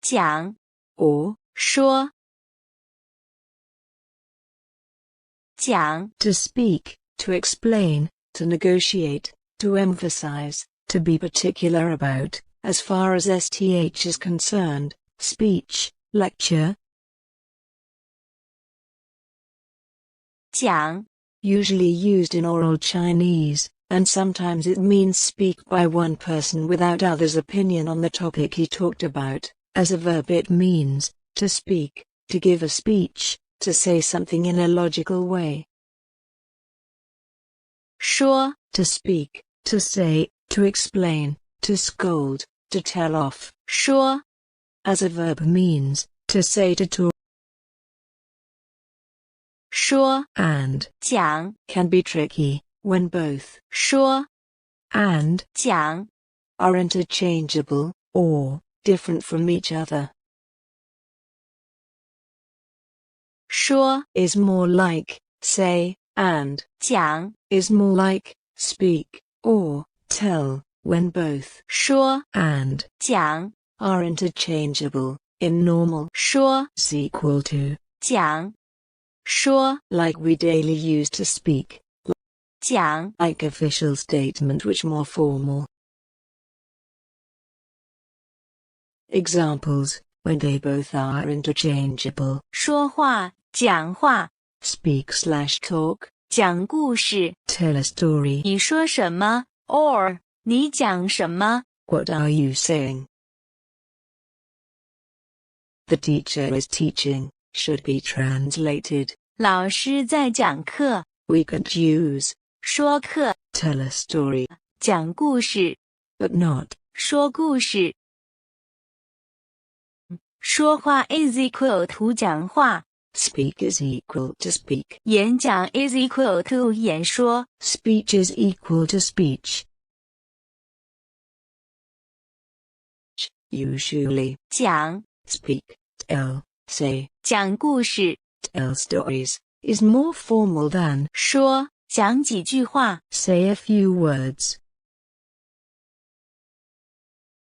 讲 or 说讲 to speak, to explain, to negotiate, to emphasize, to be particular about, as far as STH is concerned, speech, lecture. 讲 Usually used in oral Chinese, and sometimes it means speak by one person without others' opinion on the topic he talked about. As a verb it means to speak, to give a speech, to say something in a logical way. 说 To speak, to say, to explain, to scold, to tell off. 说 As a verb means to say, to talk. 说 And 讲 can be tricky when both 说 and 讲 are interchangeable or different from each other. 说 Is more like say, and 讲 is more like speak or tell when both 说 and 讲 are interchangeable. In normal, 说 is equal to 讲说 like we daily use to speak, 讲 like official statement which more formal. Examples, when they both are interchangeable. 说话讲话 Speak/talk, 讲故事 tell a story. 你说什么 or 你讲什么 What are you saying? The teacher is teaching, should be translated. 老师在讲课 We could use 说课 tell a story, 讲故事 but not 说故事说话 is equal to 讲话 speak is equal to speak. 演讲 is equal to 演说 Speech is equal to speech. Usually, 讲 speak, tell, say, 讲故事 tell stories, is more formal than 说讲几句话 say a few words.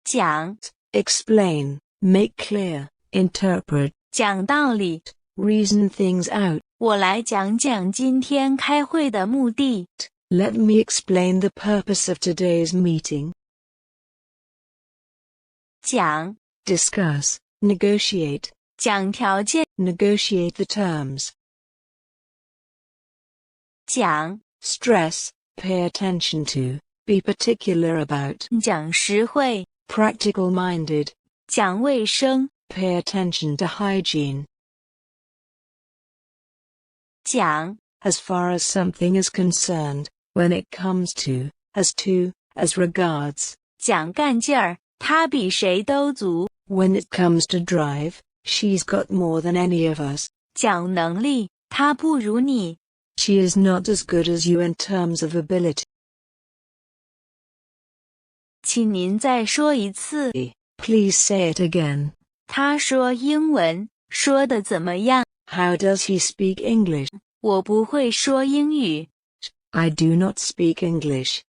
讲 Explain, make clear, interpret, 讲道理 reason things out. 我来讲讲今天开会的目的 Let me explain the purpose of today's meeting. 讲 Discuss, negotiate, 讲条件 negotiate the terms. 讲 Stress, pay attention to, be particular about. 讲实惠 Practical minded, 讲卫生 pay attention to hygiene. 讲 As far as something is concerned, when it comes to, as regards. 讲干劲儿他比谁都足 When it comes to drive, she's got more than any of us. 讲能力他不如你 She is not as good as you in terms of ability. 请您再说一次 Please say it again. 他说英文说得怎么样 How does he speak English? 我不会说英语 I do not speak English.